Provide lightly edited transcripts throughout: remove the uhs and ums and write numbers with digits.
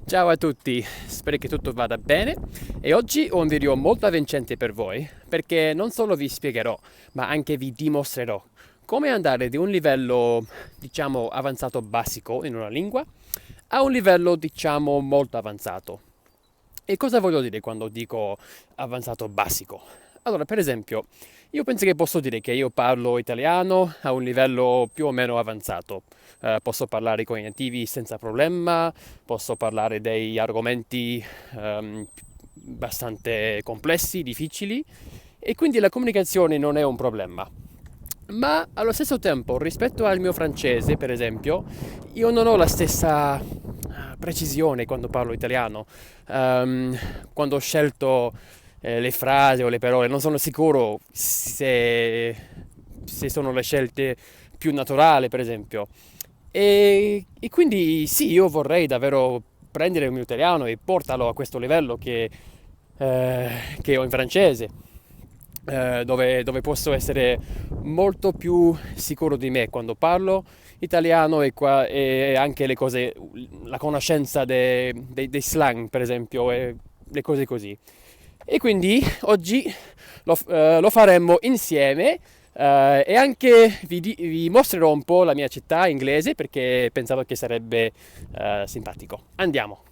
Ciao a tutti, spero che tutto vada bene e oggi ho un video molto avvincente per voi perché non solo vi spiegherò ma anche vi dimostrerò come andare da un livello diciamo avanzato basico in una lingua a un livello diciamo molto avanzato. E cosa voglio dire quando dico avanzato basico? Allora, per esempio, io penso che posso dire che io parlo italiano a un livello più o meno avanzato. Posso parlare con i nativi senza problema, posso parlare degli argomenti abbastanza complessi, difficili, e quindi la comunicazione non è un problema. Ma allo stesso tempo, rispetto al mio francese, per esempio, io non ho la stessa precisione quando parlo italiano. Quando ho scelto le frasi o le parole, non sono sicuro se sono le scelte più naturali, per esempio. E quindi sì, io vorrei davvero prendere il mio italiano e portarlo a questo livello che ho in francese, dove posso essere molto più sicuro di me quando parlo italiano e anche le cose, la conoscenza dei slang, per esempio, e le cose così. E quindi oggi lo faremo insieme. E anche vi mostrerò un po' la mia città inglese perché pensavo che sarebbe simpatico. Andiamo!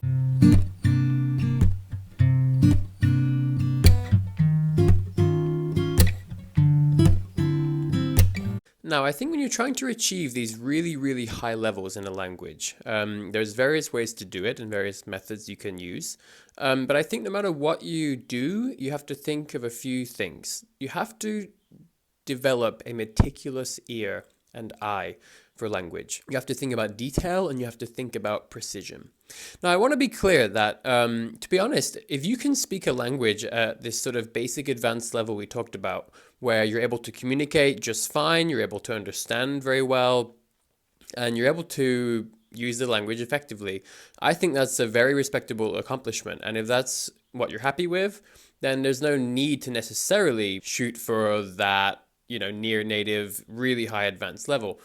Now, I think when you're trying to achieve these really, really high levels in a language, there's various ways to do it and various methods you can use. But I think no matter what you do, you have to think of a few things. You have to develop a meticulous ear and eye for language. You have to think about detail and you have to think about precision. Now, I want to be clear that, to be honest, if you can speak a language at this sort of basic advanced level we talked about, where you're able to communicate just fine, you're able to understand very well, and you're able to use the language effectively, I think that's a very respectable accomplishment. And if that's what you're happy with, then there's no need to necessarily shoot for that, near native, really high advanced level.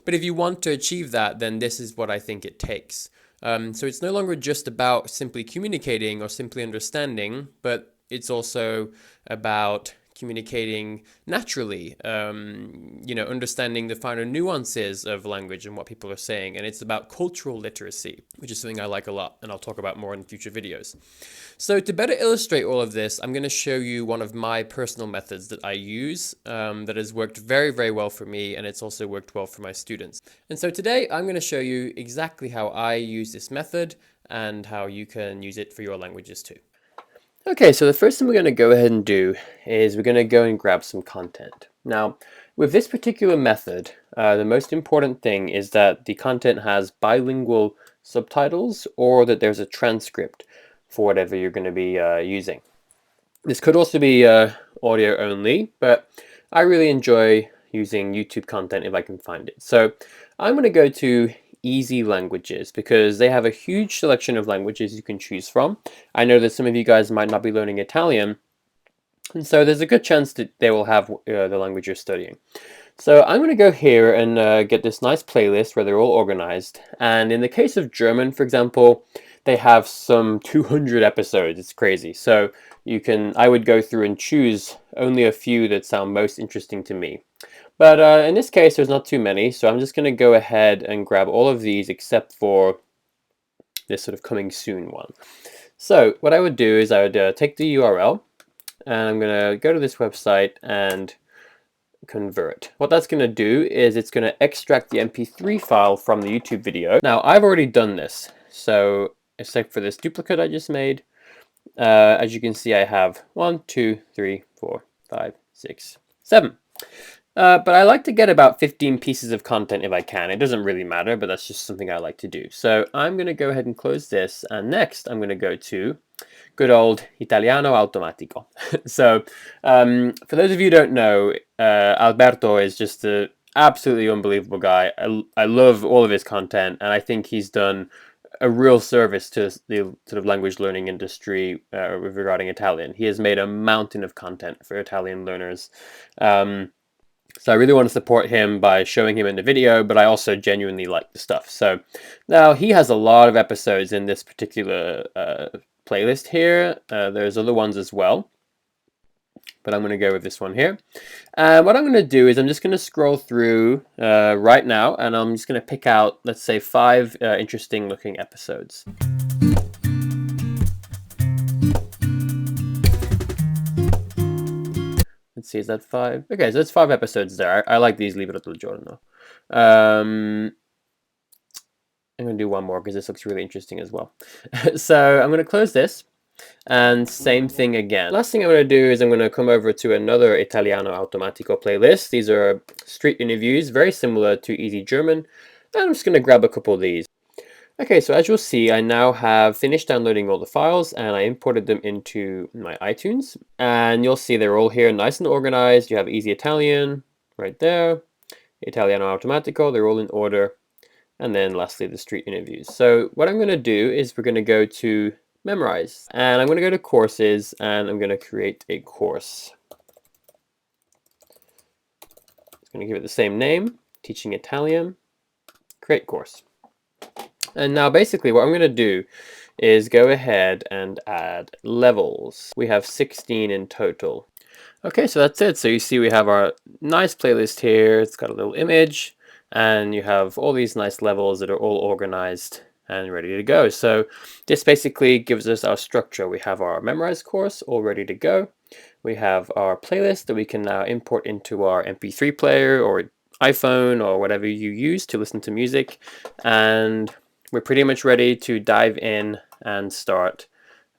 But if you want to achieve that, then this is what I think it takes. So it's no longer just about simply communicating or simply understanding, but it's also about communicating naturally, understanding the finer nuances of language and what people are saying. And it's about cultural literacy, which is something I like a lot, and I'll talk about more in future videos. So to better illustrate all of this, I'm going to show you one of my personal methods that I use that has worked very, very well for me, and it's also worked well for my students. And so today I'm going to show you exactly how I use this method and how you can use it for your languages too. Okay, so the first thing we're going to go ahead and do is we're going to go and grab some content. Now, with this particular method, the most important thing is that the content has bilingual subtitles or that there's a transcript for whatever you're going to be using. This could also be audio only, but I really enjoy using YouTube content if I can find it. So I'm going to go to Easy Languages because they have a huge selection of languages you can choose from. I know that some of you guys might not be learning Italian, and so there's a good chance that they will have the language you're studying. So I'm going to go here and get this nice playlist where they're all organized. And in the case of German, for example, they have some 200 episodes. It's crazy. So I would go through and choose only a few that sound most interesting to me. But in this case, there's not too many, so I'm just going to go ahead and grab all of these except for this sort of coming soon one. So what I would do is I would take the URL, and I'm going to go to this website and convert. What that's going to do is it's going to extract the MP3 file from the YouTube video. Now, I've already done this, so except for this duplicate I just made, as you can see, I have 1, 2, 3, 4, 5, 6, 7. But I like to get about 15 pieces of content if I can. It doesn't really matter, but that's just something I like to do. So I'm going to go ahead and close this, and next I'm going to go to good old Italiano Automatico. So for those of you who don't know, Alberto is just an absolutely unbelievable guy. I love all of his content, and I think he's done a real service to the sort of language learning industry regarding Italian. He has made a mountain of content for Italian learners. So I really want to support him by showing him in the video, but I also genuinely like the stuff. So now he has a lot of episodes in this particular playlist here. There's other ones as well, but I'm going to go with this one here. And what I'm going to do is I'm just going to scroll through right now, and I'm just going to pick out, let's say, 5 interesting looking episodes. Let's see, is that 5? Okay, so that's 5 episodes there. I like these Libro del Giorno. I'm going to do one more because this looks really interesting as well. So I'm going to close this. And same thing again. Last thing I'm going to do is I'm going to come over to another Italiano Automatico playlist. These are street interviews, very similar to Easy German. And I'm just going to grab a couple of these. Okay, so as you'll see, I now have finished downloading all the files and I imported them into my iTunes. And you'll see they're all here nice and organized. You have Easy Italian right there, Italiano Automatico, they're all in order. And then lastly, the street interviews. So what I'm going to do is we're going to go to Memrise. And I'm going to go to Courses and I'm going to create a course. I'm going to give it the same name, Teaching Italian, create course. And now basically what I'm going to do is go ahead and add levels. We have 16 in total. Okay, so that's it. So you see we have our nice playlist here. It's got a little image and you have all these nice levels that are all organized and ready to go. So this basically gives us our structure. We have our memorized course all ready to go. We have our playlist that we can now import into our MP3 player or iPhone or whatever you use to listen to music. And we're pretty much ready to dive in and start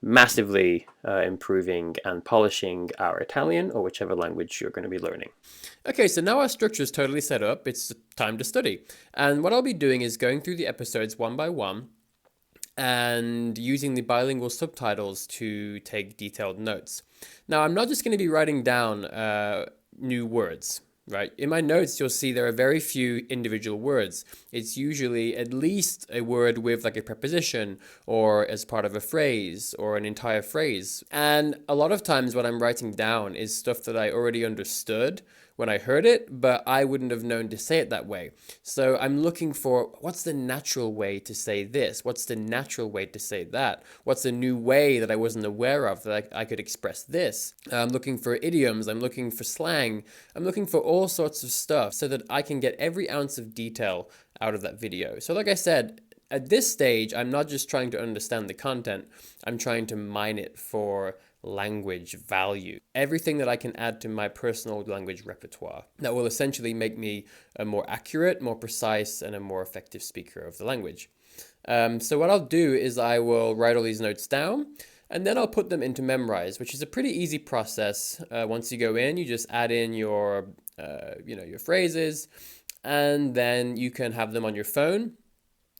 massively improving and polishing our Italian or whichever language you're going to be learning. Okay, so now our structure is totally set up. It's time to study. And what I'll be doing is going through the episodes one by one and using the bilingual subtitles to take detailed notes. Now, I'm not just going to be writing down new words. Right. In my notes, you'll see there are very few individual words. It's usually at least a word with like a preposition or as part of a phrase or an entire phrase. And a lot of times what I'm writing down is stuff that I already understood when I heard it, but I wouldn't have known to say it that way. So I'm looking for what's the natural way to say this? What's the natural way to say that? What's a new way that I wasn't aware of that I could express this? I'm looking for idioms. I'm looking for slang. I'm looking for all sorts of stuff so that I can get every ounce of detail out of that video. So like I said, at this stage, I'm not just trying to understand the content. I'm trying to mine it for language value. Everything that I can add to my personal language repertoire that will essentially make me a more accurate, more precise, and a more effective speaker of the language. So what I'll do is I will write all these notes down and then I'll put them into Memrise, which is a pretty easy process. Once you go in, you just add in your phrases, and then you can have them on your phone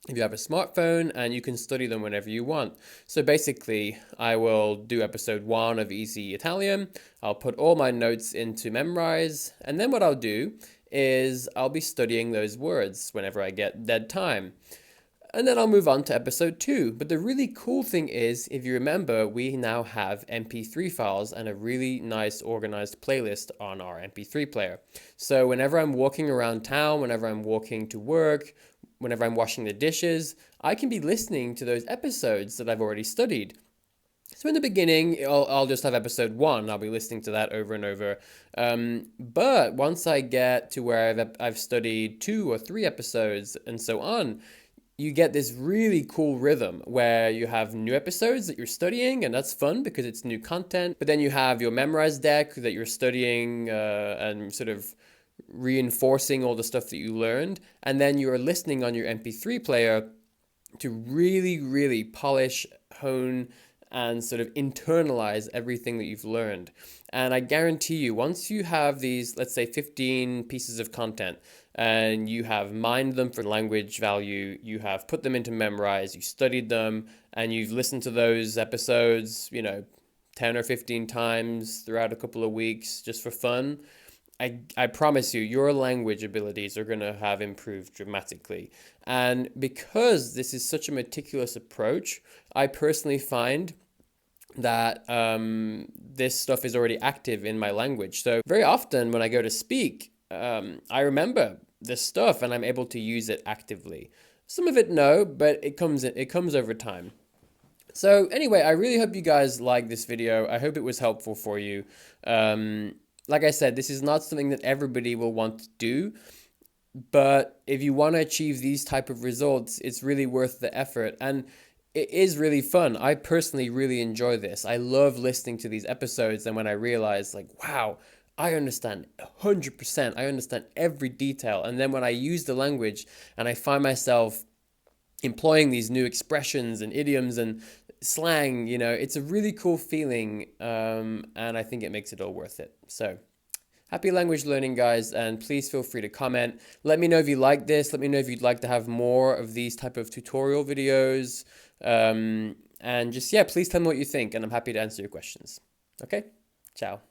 if you have a smartphone, and you can study them whenever you want. So basically, I will do episode 1 of Easy Italian. I'll put all my notes into Memrise, and then what I'll do is I'll be studying those words whenever I get dead time. And then I'll move on to episode 2. But the really cool thing is, if you remember, we now have MP3 files and a really nice organized playlist on our MP3 player. So whenever I'm walking around town, whenever I'm walking to work, whenever I'm washing the dishes, I can be listening to those episodes that I've already studied. So in the beginning, I'll just have episode 1. I'll be listening to that over and over. But once I get to where I've studied 2 or 3 episodes and so on, you get this really cool rhythm where you have new episodes that you're studying, and that's fun because it's new content. But then you have your memorized deck that you're studying and sort of reinforcing all the stuff that you learned. And then you're listening on your MP3 player to really, really polish, hone, and sort of internalize everything that you've learned. And I guarantee you, once you have these, let's say 15 pieces of content, and you have mined them for language value, you have put them into Memrise, you studied them, and you've listened to those episodes, 10 or 15 times throughout a couple of weeks just for fun, I promise you, your language abilities are going to have improved dramatically. And because this is such a meticulous approach, I personally find that this stuff is already active in my language. So very often when I go to speak, I remember this stuff and I'm able to use it actively. Some of it no, but it comes over time. So anyway, I really hope you guys like this video. I hope it was helpful for you. Like I said, this is not something that everybody will want to do, but if you want to achieve these type of results, it's really worth the effort. And it is really fun. I personally really enjoy this. I love listening to these episodes, and when I realize like, wow, I understand 100%. I understand every detail. And then when I use the language and I find myself employing these new expressions and idioms and slang, it's a really cool feeling. And I think it makes it all worth it. So happy language learning, guys, and please feel free to comment. Let me know if you like this. Let me know if you'd like to have more of these type of tutorial videos. And just, yeah, please tell me what you think, and I'm happy to answer your questions. Okay? Ciao.